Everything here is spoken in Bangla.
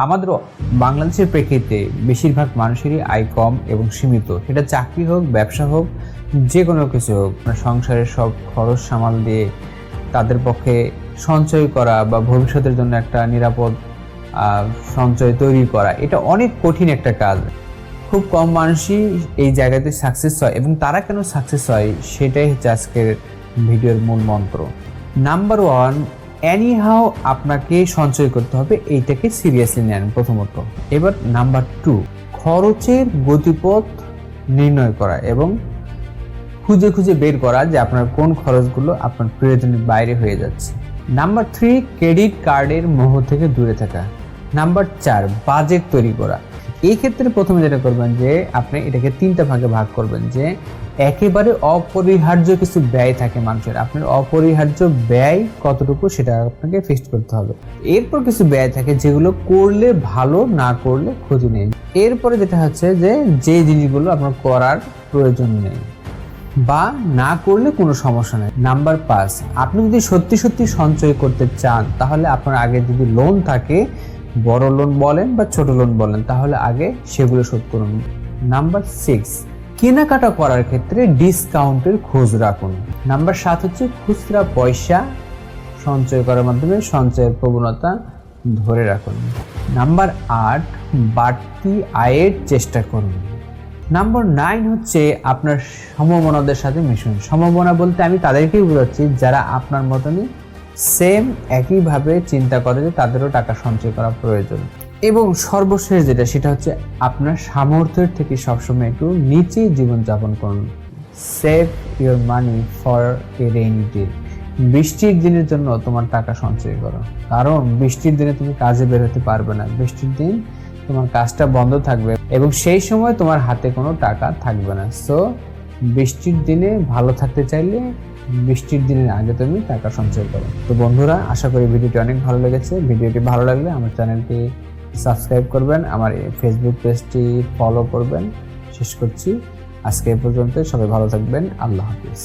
আমাদের বাংলাদেশের প্রেক্ষিতে বেশিরভাগ মানুষেরই আয় কম এবং সীমিত, সেটা চাকরি হোক, ব্যবসা হোক, যে কোনো কিছু হোক। সংসারের সব খরচ সামাল দিয়ে তাদের পক্ষে সঞ্চয় করা বা ভবিষ্যতের জন্য একটা নিরাপদ সঞ্চয় তৈরি করা, এটা অনেক কঠিন একটা কাজ। খুব কম মানুষই এই জায়গাতে সাকসেস হয়, এবং তারা কেন সাকসেস হয় সেটাই হচ্ছে আজকের ভিডিওর মূল মন্ত্র। নাম্বার 1, এনিহাও আপনাকে সঞ্চয় করতে হবে, এইটাকে সিরিয়াসলি নেন প্রথমত। এবার নাম্বার 2, খরচের গতিপথ নির্ণয় করা এবং খুঁজে খুঁজে বের করা যে আপনার কোন খরচগুলো আপনার প্রয়োজনের বাইরে হয়ে যাচ্ছে। নাম্বার 3, ক্রেডিট কার্ডের মোহ থেকে দূরে থাকা। নাম্বার 4, বাজেট তৈরি করা। এই ক্ষেত্রে প্রথমে যেটা করবেন যে আপনি এটাকে 3টা ভাগে ভাগ করবেন, যে একেবারে অপরিহার্য কিছু ব্যয় থাকে মানুষের, আপনার অপরিহার্য ব্যয় কতটুকু সেটা আপনাকে ফিক্সড করতে হবে। এরপর কিছু ব্যয় থাকে যেগুলো করলে ভালো, না করলে ক্ষতি নেই। এরপরে যেটা হচ্ছে যে জিনিসগুলো আপনার করার প্রয়োজন নেই বা না করলে কোনো সমস্যা নেই। নাম্বার 5, আপনি যদি সত্যি সত্যি সঞ্চয় করতে চান তাহলে আপনার আগে যদি লোন থাকে, বড় লোন বলেন বা ছোট লোন বলেন, তাহলে আগে সেগুলো শোধ করুন। নাম্বার 6, কেনাকাটা করার ক্ষেত্রে ডিসকাউন্টের খোঁজ রাখুন। নাম্বার 7 হচ্ছে খুচরা পয়সা সঞ্চয় করার মাধ্যমে সঞ্চয়ের প্রবণতা ধরে রাখুন। নাম্বার 8, বাড়তি আয়ের চেষ্টা করুন। নাম্বার 9 হচ্ছে আপনার সমমনাদের সাথে মিশুন। সমমনা বলতে আমি তাদেরকেই বোঝাচ্ছি যারা আপনার মতনই সেম একইভাবে চিন্তা করে যে তাদেরও টাকা সঞ্চয় করা প্রয়োজন। এবং সর্বশেষ যেটা, সেটা হচ্ছে আপনার সামর্থ্যের থেকে সবসময় একটু নিচে জীবনযাপন করুন। Save your money for a rainy day. বৃষ্টির দিনের জন্য তোমার টাকা সঞ্চয় করো, কারণ বৃষ্টির দিনে তুমি কাজে বের হতে পারবে না। বৃষ্টির দিন তোমার কাজটা বন্ধ থাকবে এবং সেই সময় তোমার হাতে কোনো টাকা থাকবে না। সো বৃষ্টির দিনে ভালো থাকতে চাইলে বৃষ্টির দিনের আগে তুমি টাকা সঞ্চয় করো। তো বন্ধুরা, আশা করি ভিডিওটি অনেক ভালো লেগেছে। ভিডিওটি ভালো লাগলে আমার চ্যানেলটি সাবস্ক্রাইব করবেন, আমার ফেসবুক পেজটি ফলো করবেন। শেষ করছি আজকে এই পর্যন্ত। সবাই ভালো থাকবেন। আল্লাহ হাফিজ।